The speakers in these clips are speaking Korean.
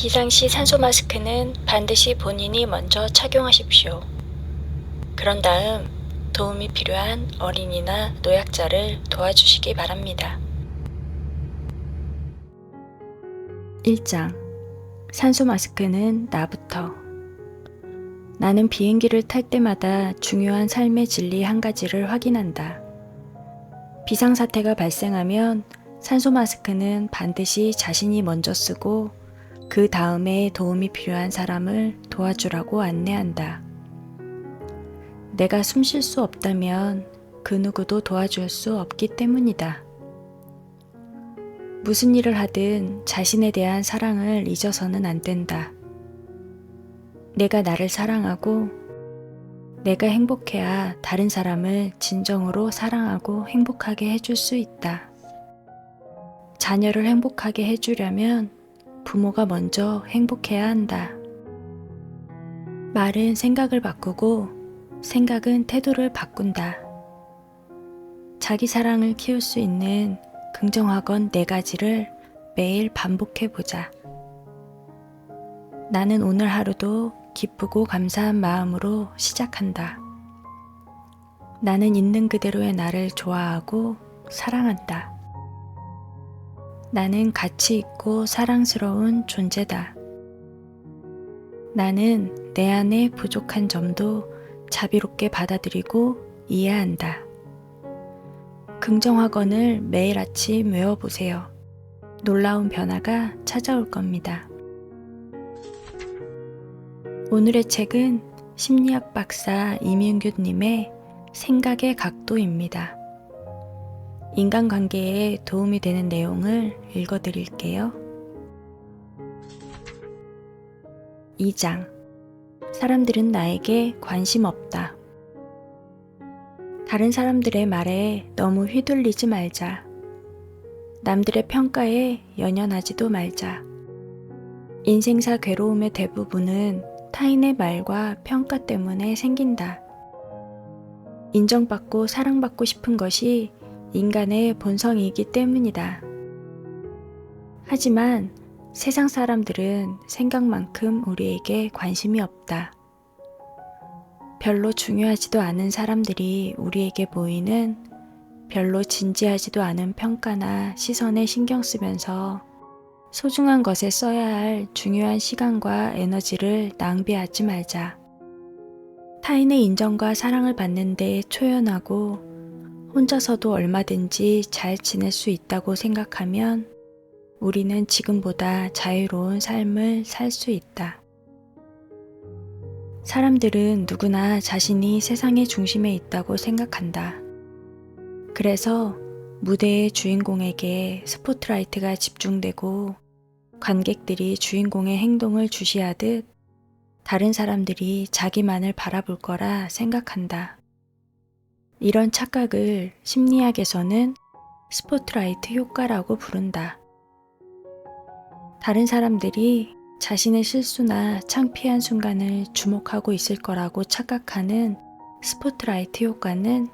비상시 산소 마스크는 반드시 본인이 먼저 착용하십시오. 그런 다음 도움이 필요한 어린이나 노약자를 도와주시기 바랍니다. 1장. 산소 마스크는 나부터. 나는 비행기를 탈 때마다 중요한 삶의 진리 한 가지를 확인한다. 비상사태가 발생하면 산소 마스크는 반드시 자신이 먼저 쓰고 그 다음에 도움이 필요한 사람을 도와주라고 안내한다. 내가 숨 쉴 수 없다면 그 누구도 도와줄 수 없기 때문이다. 무슨 일을 하든 자신에 대한 사랑을 잊어서는 안 된다. 내가 나를 사랑하고 내가 행복해야 다른 사람을 진정으로 사랑하고 행복하게 해줄 수 있다. 자녀를 행복하게 해주려면 부모가 먼저 행복해야 한다. 말은 생각을 바꾸고 생각은 태도를 바꾼다. 자기 사랑을 키울 수 있는 긍정학원 4가지를 매일 반복해보자. 나는 오늘 하루도 기쁘고 감사한 마음으로 시작한다. 나는 있는 그대로의 나를 좋아하고 사랑한다. 나는 가치 있고 사랑스러운 존재다. 나는 내 안에 부족한 점도 자비롭게 받아들이고 이해한다. 긍정학원을 매일 아침 외워보세요. 놀라운 변화가 찾아올 겁니다. 오늘의 책은 심리학 박사 이민규님의 생각의 각도입니다. 인간관계에 도움이 되는 내용을 읽어드릴게요. 2장. 사람들은 나에게 관심 없다. 다른 사람들의 말에 너무 휘둘리지 말자. 남들의 평가에 연연하지도 말자. 인생사 괴로움의 대부분은 타인의 말과 평가 때문에 생긴다. 인정받고 사랑받고 싶은 것이 인간의 본성이기 때문이다. 하지만 세상 사람들은 생각만큼 우리에게 관심이 없다. 별로 중요하지도 않은 사람들이 우리에게 보이는 별로 진지하지도 않은 평가나 시선에 신경 쓰면서 소중한 것에 써야 할 중요한 시간과 에너지를 낭비하지 말자. 타인의 인정과 사랑을 받는 데 초연하고 혼자서도 얼마든지 잘 지낼 수 있다고 생각하면 우리는 지금보다 자유로운 삶을 살 수 있다. 사람들은 누구나 자신이 세상의 중심에 있다고 생각한다. 그래서 무대의 주인공에게 스포트라이트가 집중되고 관객들이 주인공의 행동을 주시하듯 다른 사람들이 자기만을 바라볼 거라 생각한다. 이런 착각을 심리학에서는 스포트라이트 효과라고 부른다. 다른 사람들이 자신의 실수나 창피한 순간을 주목하고 있을 거라고 착각하는 스포트라이트 효과는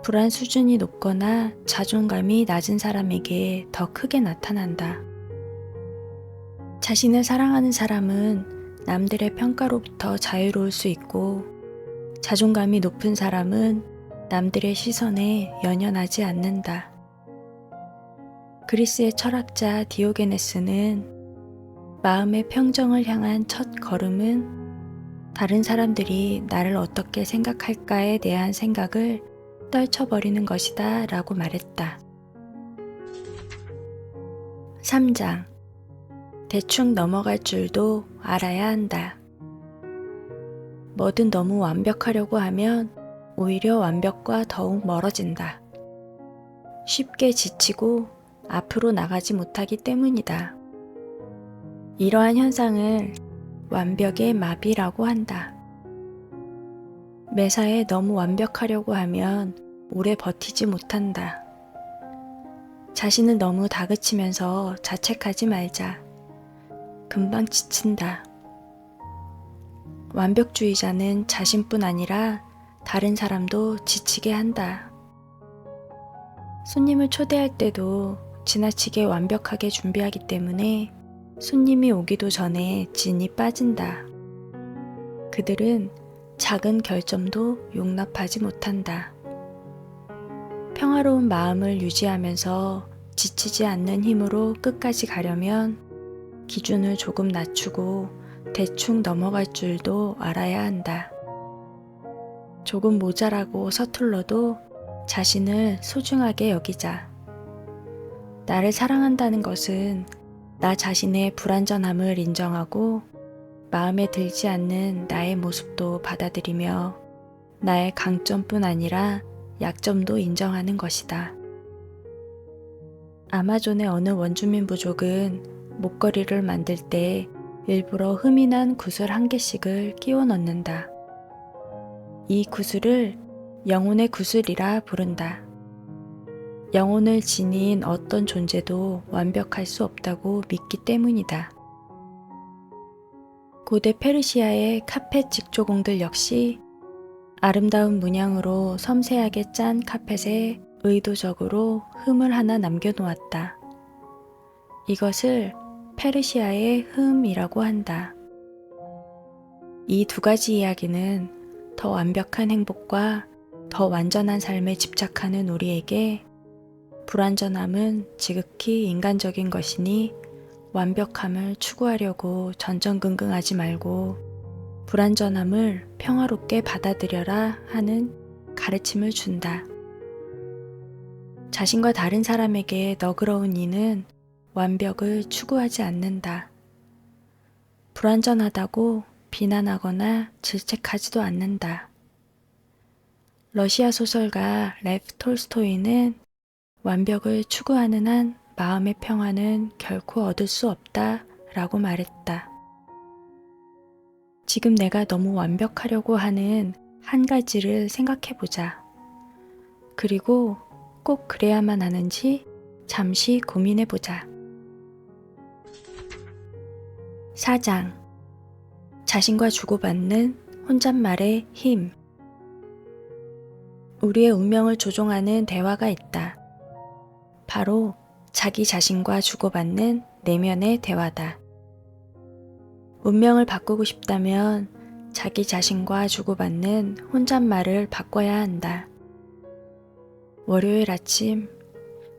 불안 수준이 높거나 자존감이 낮은 사람에게 더 크게 나타난다. 자신을 사랑하는 사람은 남들의 평가로부터 자유로울 수 있고 자존감이 높은 사람은 남들의 시선에 연연하지 않는다. 그리스의 철학자 디오게네스는 마음의 평정을 향한 첫 걸음은 다른 사람들이 나를 어떻게 생각할까에 대한 생각을 떨쳐버리는 것이다 라고 말했다. 3장. 대충 넘어갈 줄도 알아야 한다. 뭐든 너무 완벽하려고 하면 오히려 완벽과 더욱 멀어진다. 쉽게 지치고 앞으로 나가지 못하기 때문이다. 이러한 현상을 완벽의 마비라고 한다. 매사에 너무 완벽하려고 하면 오래 버티지 못한다. 자신을 너무 다그치면서 자책하지 말자. 금방 지친다. 완벽주의자는 자신뿐 아니라 다른 사람도 지치게 한다. 손님을 초대할 때도 지나치게 완벽하게 준비하기 때문에 손님이 오기도 전에 진이 빠진다. 그들은 작은 결점도 용납하지 못한다. 평화로운 마음을 유지하면서 지치지 않는 힘으로 끝까지 가려면 기준을 조금 낮추고 대충 넘어갈 줄도 알아야 한다. 조금 모자라고 서툴러도 자신을 소중하게 여기자. 나를 사랑한다는 것은 나 자신의 불완전함을 인정하고 마음에 들지 않는 나의 모습도 받아들이며 나의 강점뿐 아니라 약점도 인정하는 것이다. 아마존의 어느 원주민 부족은 목걸이를 만들 때 일부러 흠이 난 구슬 한 개씩을 끼워 넣는다. 이 구슬을 영혼의 구슬이라 부른다. 영혼을 지닌 어떤 존재도 완벽할 수 없다고 믿기 때문이다. 고대 페르시아의 카펫 직조공들 역시 아름다운 문양으로 섬세하게 짠 카펫에 의도적으로 흠을 하나 남겨놓았다. 이것을 페르시아의 흠이라고 한다. 이 두 가지 이야기는 더 완벽한 행복과 더 완전한 삶에 집착하는 우리에게 불완전함은 지극히 인간적인 것이니 완벽함을 추구하려고 전전긍긍하지 말고 불완전함을 평화롭게 받아들여라 하는 가르침을 준다. 자신과 다른 사람에게 너그러운 이는 완벽을 추구하지 않는다. 불완전하다고 비난하거나 질책하지도 않는다. 러시아 소설가 레프 톨스토이는 완벽을 추구하는 한 마음의 평화는 결코 얻을 수 없다 라고 말했다. 지금 내가 너무 완벽하려고 하는 한 가지를 생각해 보자. 그리고 꼭 그래야만 하는지 잠시 고민해 보자. 4장. 자신과 주고받는 혼잣말의 힘. 우리의 운명을 조종하는 대화가 있다. 바로 자기 자신과 주고받는 내면의 대화다. 운명을 바꾸고 싶다면 자기 자신과 주고받는 혼잣말을 바꿔야 한다. 월요일 아침,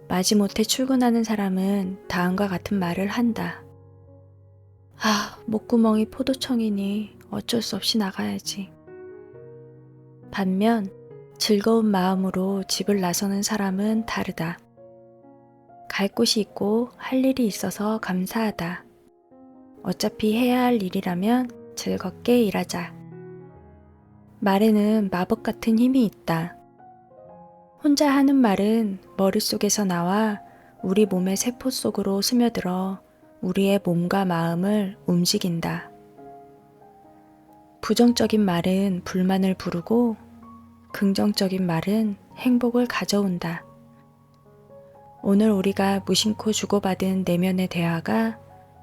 마지못해 출근하는 사람은 다음과 같은 말을 한다. 목구멍이 포도청이니 어쩔 수 없이 나가야지. 반면 즐거운 마음으로 집을 나서는 사람은 다르다. 갈 곳이 있고 할 일이 있어서 감사하다. 어차피 해야 할 일이라면 즐겁게 일하자. 말에는 마법 같은 힘이 있다. 혼자 하는 말은 머릿속에서 나와 우리 몸의 세포 속으로 스며들어 우리의 몸과 마음을 움직인다. 부정적인 말은 불만을 부르고 긍정적인 말은 행복을 가져온다. 오늘 우리가 무심코 주고받은 내면의 대화가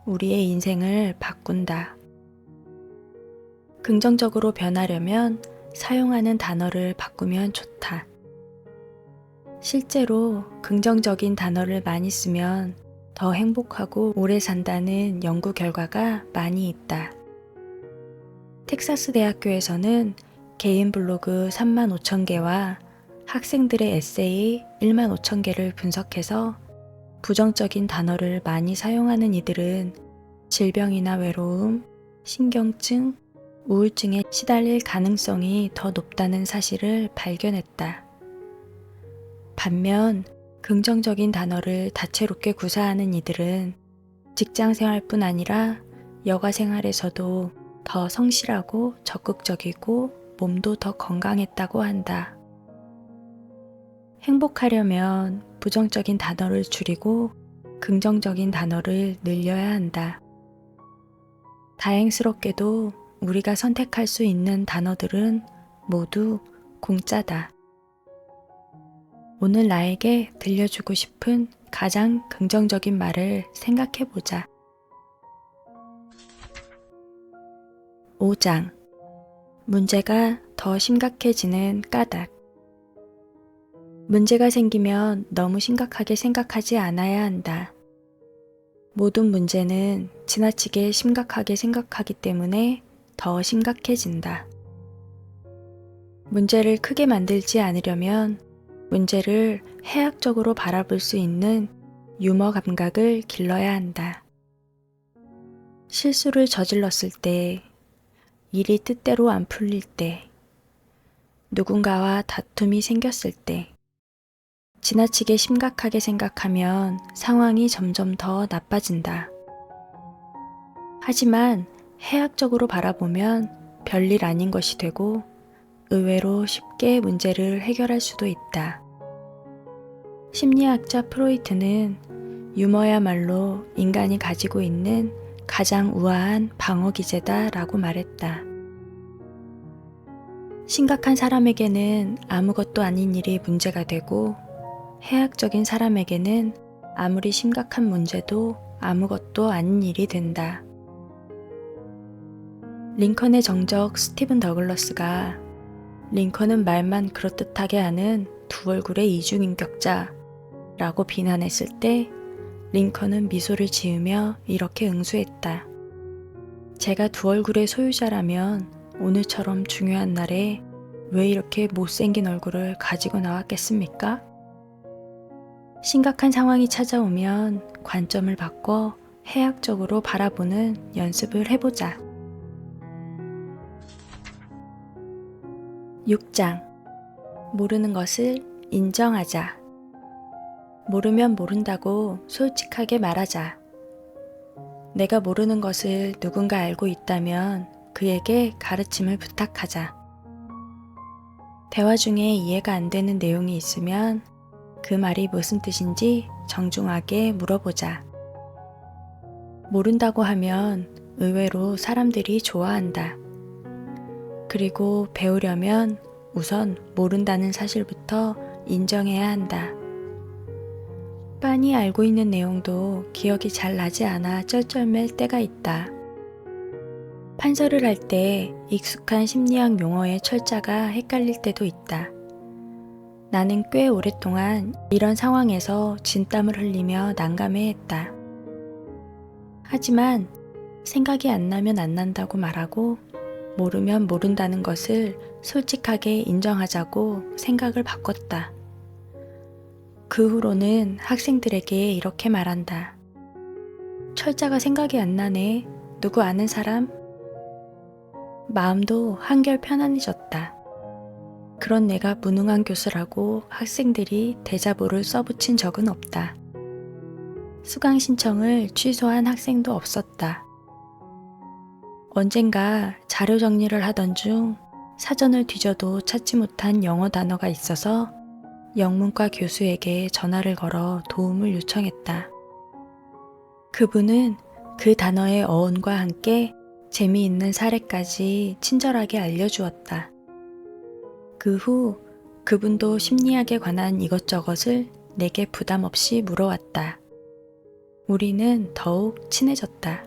우리의 인생을 바꾼다. 긍정적으로 변하려면 사용하는 단어를 바꾸면 좋다. 실제로 긍정적인 단어를 많이 쓰면 더 행복하고 오래 산다는 연구 결과가 많이 있다. 텍사스 대학교에서는 개인 블로그 35,000개와 학생들의 에세이 15,000개를 분석해서 부정적인 단어를 많이 사용하는 이들은 질병이나 외로움, 신경증, 우울증에 시달릴 가능성이 더 높다는 사실을 발견했다. 반면 긍정적인 단어를 다채롭게 구사하는 이들은 직장 생활뿐 아니라 여가 생활에서도 더 성실하고 적극적이고 몸도 더 건강했다고 한다. 행복하려면 부정적인 단어를 줄이고 긍정적인 단어를 늘려야 한다. 다행스럽게도 우리가 선택할 수 있는 단어들은 모두 공짜다. 오늘 나에게 들려주고 싶은 가장 긍정적인 말을 생각해보자. 5장. 문제가 더 심각해지는 까닭. 문제가 생기면 너무 심각하게 생각하지 않아야 한다. 모든 문제는 지나치게 심각하게 생각하기 때문에 더 심각해진다. 문제를 크게 만들지 않으려면 문제를 해학적으로 바라볼 수 있는 유머 감각을 길러야 한다. 실수를 저질렀을 때, 일이 뜻대로 안 풀릴 때, 누군가와 다툼이 생겼을 때, 지나치게 심각하게 생각하면 상황이 점점 더 나빠진다. 하지만 해학적으로 바라보면 별일 아닌 것이 되고 의외로 쉽게 문제를 해결할 수도 있다. 심리학자 프로이트는 유머야말로 인간이 가지고 있는 가장 우아한 방어 기제다라고 말했다. 심각한 사람에게는 아무것도 아닌 일이 문제가 되고 해학적인 사람에게는 아무리 심각한 문제도 아무것도 아닌 일이 된다. 링컨의 정적 스티븐 더글러스가 링컨은 말만 그럴듯하게 하는 두 얼굴의 이중인격자라고 비난했을 때 링컨은 미소를 지으며 이렇게 응수했다. 제가 두 얼굴의 소유자라면 오늘처럼 중요한 날에 왜 이렇게 못생긴 얼굴을 가지고 나왔겠습니까? 심각한 상황이 찾아오면 관점을 바꿔 해학적으로 바라보는 연습을 해보자. 6장. 모르는 것을 인정하자. 모르면 모른다고 솔직하게 말하자. 내가 모르는 것을 누군가 알고 있다면 그에게 가르침을 부탁하자. 대화 중에 이해가 안 되는 내용이 있으면 그 말이 무슨 뜻인지 정중하게 물어보자. 모른다고 하면 의외로 사람들이 좋아한다. 그리고 배우려면 우선 모른다는 사실부터 인정해야 한다. 빤히 알고 있는 내용도 기억이 잘 나지 않아 쩔쩔맬 때가 있다. 판서를 할 때 익숙한 심리학 용어의 철자가 헷갈릴 때도 있다. 나는 꽤 오랫동안 이런 상황에서 진땀을 흘리며 난감해했다. 하지만 생각이 안 나면 안 난다고 말하고 모르면 모른다는 것을 솔직하게 인정하자고 생각을 바꿨다. 그 후로는 학생들에게 이렇게 말한다. 철자가 생각이 안 나네. 누구 아는 사람? 마음도 한결 편안해졌다. 그런 내가 무능한 교수라고 학생들이 대자보를 써붙인 적은 없다. 수강 신청을 취소한 학생도 없었다. 언젠가 자료 정리를 하던 중 사전을 뒤져도 찾지 못한 영어 단어가 있어서 영문과 교수에게 전화를 걸어 도움을 요청했다. 그분은 그 단어의 어원과 함께 재미있는 사례까지 친절하게 알려주었다. 그 후 그분도 심리학에 관한 이것저것을 내게 부담 없이 물어왔다. 우리는 더욱 친해졌다.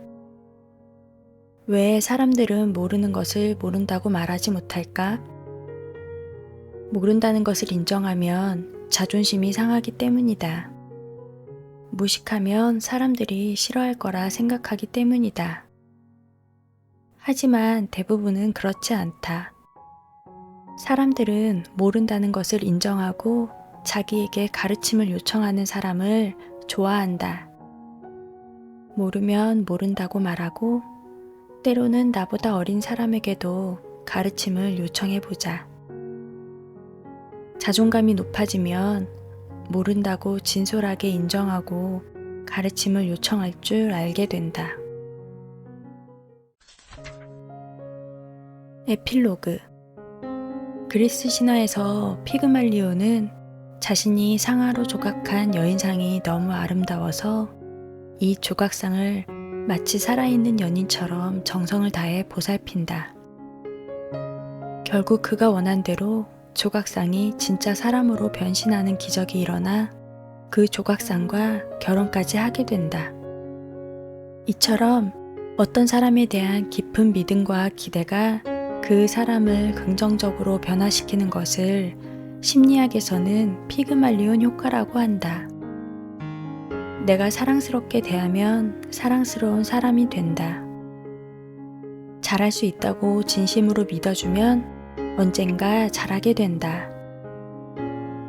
왜 사람들은 모르는 것을 모른다고 말하지 못할까? 모른다는 것을 인정하면 자존심이 상하기 때문이다. 무식하면 사람들이 싫어할 거라 생각하기 때문이다. 하지만 대부분은 그렇지 않다. 사람들은 모른다는 것을 인정하고 자기에게 가르침을 요청하는 사람을 좋아한다. 모르면 모른다고 말하고 때로는 나보다 어린 사람에게도 가르침을 요청해보자. 자존감이 높아지면 모른다고 진솔하게 인정하고 가르침을 요청할 줄 알게 된다. 에필로그. 그리스 신화에서 피그말리오는 자신이 상아로 조각한 여인상이 너무 아름다워서 이 조각상을 마치 살아있는 연인처럼 정성을 다해 보살핀다. 결국 그가 원한 대로 조각상이 진짜 사람으로 변신하는 기적이 일어나 그 조각상과 결혼까지 하게 된다. 이처럼 어떤 사람에 대한 깊은 믿음과 기대가 그 사람을 긍정적으로 변화시키는 것을 심리학에서는 피그말리온 효과라고 한다. 내가 사랑스럽게 대하면 사랑스러운 사람이 된다. 잘할 수 있다고 진심으로 믿어주면 언젠가 잘하게 된다.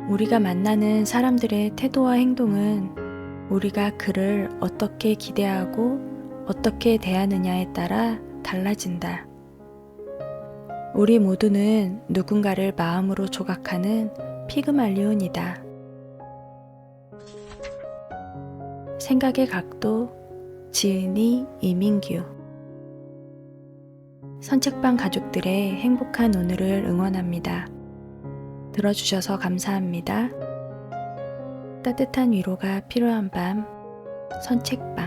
우리가 만나는 사람들의 태도와 행동은 우리가 그를 어떻게 기대하고 어떻게 대하느냐에 따라 달라진다. 우리 모두는 누군가를 마음으로 조각하는 피그말리온이다. 생각의 각도, 지은이 이민규. 선책방 가족들의 행복한 오늘을 응원합니다. 들어주셔서 감사합니다. 따뜻한 위로가 필요한 밤, 선책방.